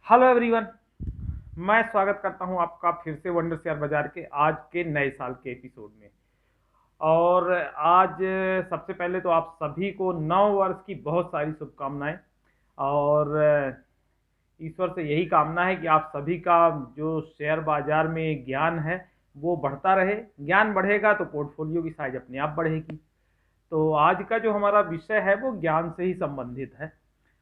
Hello everyone. मैं स्वागत करता हूं आपका फिर से वंडर शेयर बाजार के आज के नए साल के एपिसोड में। और आज सबसे पहले तो आप सभी को नव वर्ष की बहुत सारी शुभकामनाएं। और ईश्वर से यही कामना है कि आप सभी का जो शेयर बाजार में ज्ञान है वो बढ़ता रहे। ज्ञान बढ़ेगा तो पोर्टफोलियो की साइज अपने आप बढ़ेगी। तो आज का जो हमारा विषय है वो ज्ञान से ही संबंधित है।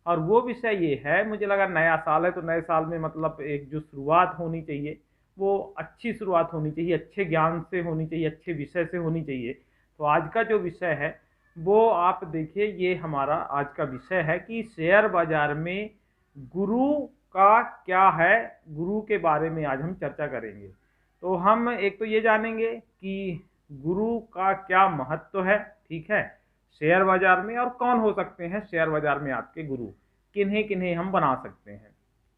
और वो विषय ये है, मुझे लगा नया साल है तो नए साल में मतलब एक जो शुरुआत होनी चाहिए वो अच्छी शुरुआत होनी चाहिए, अच्छे ज्ञान से होनी चाहिए, अच्छे विषय से होनी चाहिए। तो आज का जो विषय है वो आप देखिए, ये हमारा आज का विषय है कि शेयर बाजार में गुरु का क्या है। गुरु के बारे में आज हम चर्चा करेंगे। तो हम एक तो ये जानेंगे कि गुरु का क्या महत्व है, ठीक है, शेयर बाजार में, और कौन हो सकते हैं शेयर बाजार में आपके गुरु, किन्हें किन्हें हम बना सकते हैं।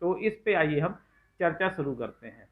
तो इस पे आइए हम चर्चा शुरू करते हैं।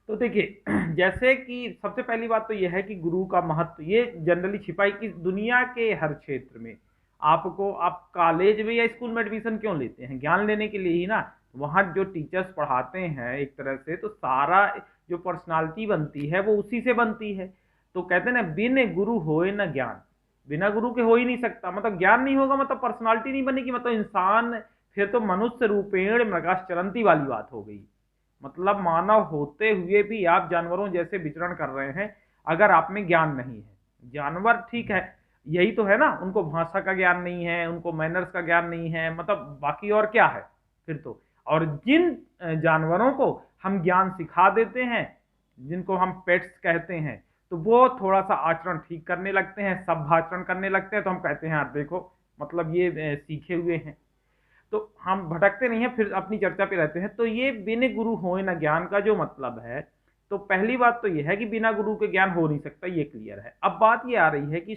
तो देखिए, जैसे कि सबसे पहली बात तो यह है कि गुरु का महत्व ये जनरली छिपाई कि दुनिया के हर क्षेत्र में आपको, आप कॉलेज में या स्कूल में एडमिशन क्यों लेते हैं? ज्ञान लेने के लिए ही ना। वहाँ जो टीचर्स पढ़ाते हैं एक तरह से, तो सारा जो पर्सनालिटी बनती है वो उसी से बनती है। तो कहते हैं ना, बिन गुरु होए न ज्ञान। बिना गुरु के हो ही नहीं सकता। मतलब ज्ञान नहीं होगा मतलब पर्सनालिटी नहीं बनेगी, मतलब इंसान फिर तो मनुष्य रूपेण मृगाश्चरंती वाली बात हो गई। मतलब मानव होते हुए भी आप जानवरों जैसे विचरण कर रहे हैं अगर आप में ज्ञान नहीं है। जानवर ठीक है, यही तो है ना, उनको भाषा का ज्ञान नहीं है, उनको मैनर्स का ज्ञान नहीं है, मतलब बाकी और क्या है फिर तो। और जिन जानवरों को हम ज्ञान सिखा देते हैं, जिनको हम पेट्स कहते हैं, तो वो थोड़ा सा आचरण ठीक करने लगते हैं, सभ्य आचरण करने लगते हैं, तो हम कहते हैं यार देखो, मतलब ये सीखे हुए हैं। तो हम भटकते नहीं है, फिर अपनी चर्चा पे रहते हैं। तो ये बिन गुरु होए ना ज्ञान का जो मतलब है, तो पहली बात तो ये है कि बिना गुरु के ज्ञान हो नहीं सकता, ये क्लियर है। अब बात ये आ रही है कि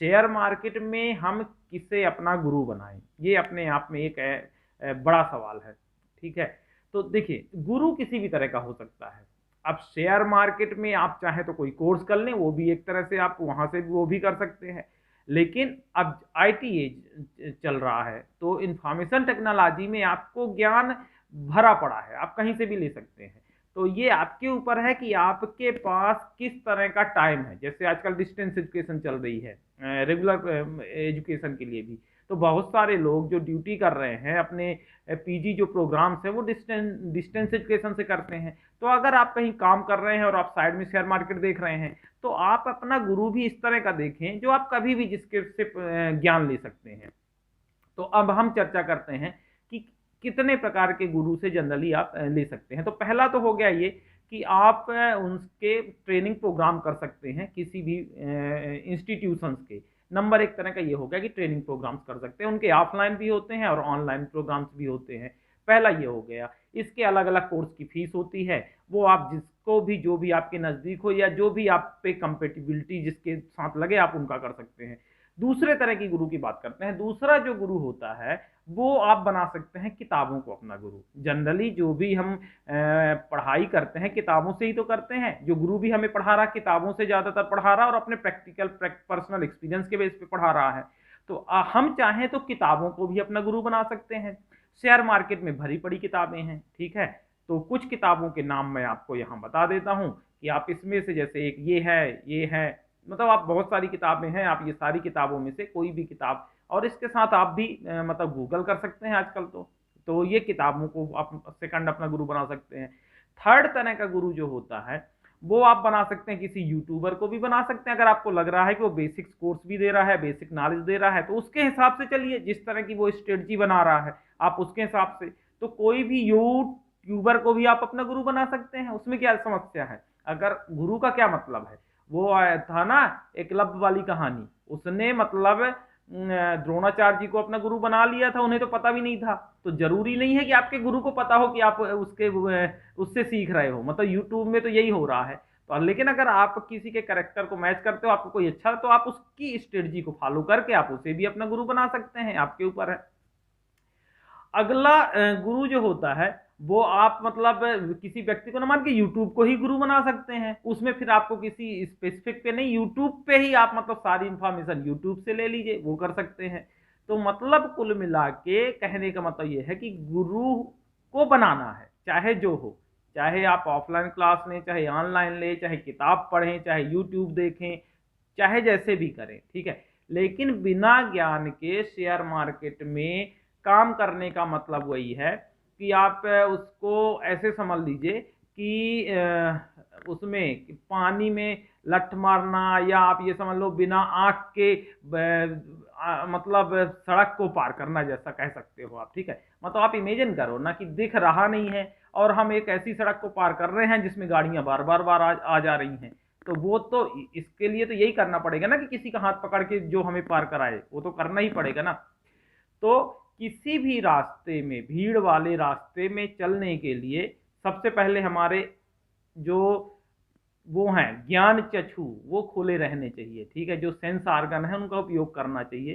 शेयर मार्केट में हम किसे अपना गुरु बनाएं, ये अपने आप में एक बड़ा सवाल है, ठीक है। तो देखिए, गुरु किसी भी तरह का हो सकता है। अब शेयर मार्केट में आप चाहे तो कोई कोर्स कर लें, वो भी एक तरह से आप वहां से वो भी कर सकते हैं। लेकिन अब आईटी एज चल रहा है, तो इंफॉर्मेशन टेक्नोलॉजी में आपको ज्ञान भरा पड़ा है, आप कहीं से भी ले सकते हैं। तो ये आपके ऊपर है कि आपके पास किस तरह का टाइम है। जैसे आजकल डिस्टेंस एजुकेशन चल रही है, रेगुलर एजुकेशन के लिए भी। तो बहुत सारे लोग जो ड्यूटी कर रहे हैं, अपने पीजी जो प्रोग्राम्स हैं वो डिस्टेंस एजुकेशन से करते हैं। तो अगर आप कहीं काम कर रहे हैं और आप साइड में शेयर मार्केट देख रहे हैं, तो आप अपना गुरु भी इस तरह का देखें जो आप कभी भी जिसके से ज्ञान ले सकते हैं। तो अब हम चर्चा करते हैं कि कितने प्रकार के गुरु से जनरली आप ले सकते हैं। तो पहला तो हो गया ये कि आप उनके ट्रेनिंग प्रोग्राम कर सकते हैं किसी भी इंस्टीट्यूशंस के। नंबर एक तरह का ये हो गया कि ट्रेनिंग प्रोग्राम्स कर सकते हैं, उनके ऑफलाइन भी होते हैं और ऑनलाइन प्रोग्राम्स भी होते हैं। पहला ये हो गया। इसके अलग अलग कोर्स की फीस होती है, वो आप जिसको भी, जो भी आपके नज़दीक हो या जो भी आप पे कंपेटिबिलिटी जिसके साथ लगे, आप उनका कर सकते हैं। दूसरे तरह की गुरु की बात करते हैं। दूसरा जो गुरु होता है वो आप बना सकते हैं किताबों को अपना गुरु। जनरली जो भी हम पढ़ाई करते हैं किताबों से ही तो करते हैं। जो गुरु भी हमें पढ़ा रहा है किताबों से ज़्यादातर पढ़ा रहा है और अपने प्रैक्टिकल पर्सनल एक्सपीरियंस के बेस पे पढ़ा रहा है। तो हम चाहें तो किताबों को भी अपना गुरु बना सकते हैं। शेयर मार्केट में भरी पड़ी किताबें हैं, ठीक है। तो कुछ किताबों के नाम मैं आपको यहाँ बता देता हूँ कि आप इसमें से, जैसे एक ये है, मतलब आप बहुत सारी किताबें हैं, आप ये सारी किताबों में से कोई भी किताब, और इसके साथ आप भी मतलब गूगल कर सकते हैं आजकल तो ये किताबों को आप सेकंड अपना गुरु बना सकते हैं। थर्ड तरह का गुरु जो होता है वो आप बना सकते हैं, किसी यूट्यूबर को भी बना सकते हैं। अगर आपको लग रहा है कि वो बेसिक्स कोर्स भी दे रहा है, बेसिक नॉलेज दे रहा है, तो उसके हिसाब से चलिए, जिस तरह की वो स्ट्रेटजी बना रहा है आप उसके हिसाब से। तो कोई भी यूट्यूबर को भी आप अपना गुरु बना सकते हैं, उसमें क्या समस्या है। अगर गुरु का क्या मतलब है, वो था ना एकलव्य वाली कहानी, उसने मतलब द्रोणाचार्य जी को अपना गुरु बना लिया था, उन्हें तो पता भी नहीं था। तो जरूरी नहीं है कि आपके गुरु को पता हो कि आप उससे सीख रहे हो। मतलब यूट्यूब में तो यही हो रहा है। तो लेकिन अगर आप किसी के कैरेक्टर को मैच करते हो, आपको कोई अच्छा, तो आप उसकी स्ट्रेटजी को फॉलो करके आप उसे भी अपना गुरु बना सकते हैं, आपके ऊपर है। अगला गुरु जो होता है वो आप मतलब किसी व्यक्ति को ना मान के यूट्यूब को ही गुरु बना सकते हैं। उसमें फिर आपको किसी स्पेसिफिक पे नहीं, यूट्यूब पे ही आप मतलब सारी इंफॉर्मेशन यूट्यूब से ले लीजिए, वो कर सकते हैं। तो मतलब कुल मिला के कहने का मतलब ये है कि गुरु को बनाना है, चाहे जो हो, चाहे आप ऑफलाइन क्लास लें, चाहे ऑनलाइन लें, चाहे किताब पढ़ें, चाहे यूट्यूब देखें, चाहे जैसे भी करें, ठीक है। लेकिन बिना ज्ञान के शेयर मार्केट में काम करने का मतलब वही है कि आप उसको ऐसे समझ लीजिए कि उसमें पानी में लठ मारना, या आप ये समझ लो बिना आंख के मतलब सड़क को पार करना जैसा कह सकते हो आप, ठीक है। मतलब आप इमेजिन करो ना कि दिख रहा नहीं है और हम एक ऐसी सड़क को पार कर रहे हैं जिसमें गाड़ियां बार बार आ जा रही हैं, तो वो तो इसके लिए तो यही करना पड़ेगा ना कि किसी का हाथ पकड़ के जो हमें पार कराए, वो तो करना ही पड़ेगा ना। तो किसी भी रास्ते में, भीड़ वाले रास्ते में चलने के लिए सबसे पहले हमारे जो वो हैं ज्ञान चक्षु, वो खुले रहने चाहिए, ठीक है। जो सेंस ऑर्गन है उनका उपयोग करना चाहिए।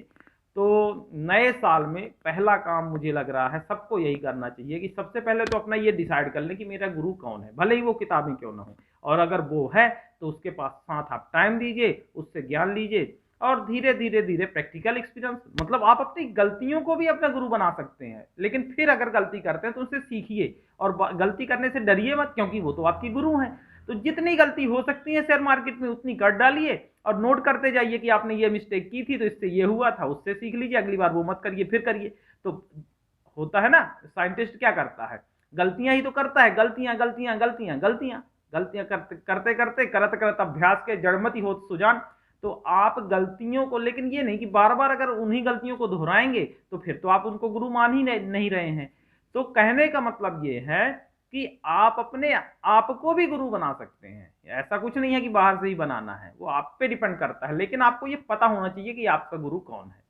तो नए साल में पहला काम मुझे लग रहा है सबको यही करना चाहिए कि सबसे पहले तो अपना ये डिसाइड कर लें कि मेरा गुरु कौन है, भले ही वो किताबें क्यों ना हो, और अगर वो है तो उसके पास साथ आप टाइम दीजिए, उससे ज्ञान लीजिए, और धीरे धीरे धीरे प्रैक्टिकल एक्सपीरियंस, मतलब आप अपनी गलतियों को भी अपना गुरु बना सकते हैं, लेकिन फिर अगर गलती करते हैं तो उससे सीखिए, और गलती करने से डरिए मत, क्योंकि वो तो आपकी गुरु हैं। तो जितनी गलती हो सकती है शेयर मार्केट में उतनी कर डालिए, और नोट करते जाइए कि आपने ये मिस्टेक की थी तो इससे ये हुआ था, उससे सीख लीजिए, अगली बार वो मत करिए, फिर करिए। तो होता है ना, साइंटिस्ट क्या करता है, गलतियां ही तो करता है, गलतियां गलतियां गलतियां गलतियां गलतियां करते करते करते करत करत अभ्यास के जड़मति होत सुजान। तो आप गलतियों को, लेकिन ये नहीं कि बार बार अगर उन्हीं गलतियों को दोहराएंगे तो फिर तो आप उनको गुरु मान ही नहीं रहे हैं। तो कहने का मतलब ये है कि आप अपने आप को भी गुरु बना सकते हैं, ऐसा कुछ नहीं है कि बाहर से ही बनाना है, वो आप पे डिपेंड करता है, लेकिन आपको ये पता होना चाहिए कि आपका गुरु कौन है,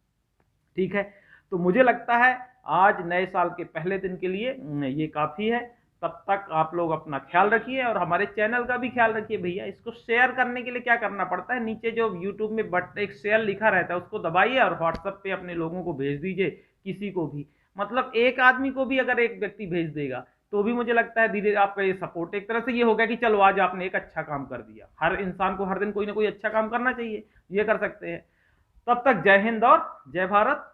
ठीक है। तो मुझे लगता है आज नए साल के पहले दिन के लिए ये काफी है। तब तक आप लोग अपना ख्याल रखिए, और हमारे चैनल का भी ख्याल रखिए भैया। इसको शेयर करने के लिए क्या करना पड़ता है, नीचे जो यूट्यूब में बट एक शेयर लिखा रहता है उसको दबाइए और व्हाट्सएप पे अपने लोगों को भेज दीजिए, किसी को भी, मतलब एक आदमी को भी अगर एक व्यक्ति भेज देगा तो भी मुझे लगता है धीरे आपका ये सपोर्ट एक तरह से ये हो गया कि चलो आज आपने एक अच्छा काम कर दिया। हर इंसान को हर दिन कोई ना कोई अच्छा काम करना चाहिए, ये कर सकते हैं। तब तक जय हिंद और जय भारत।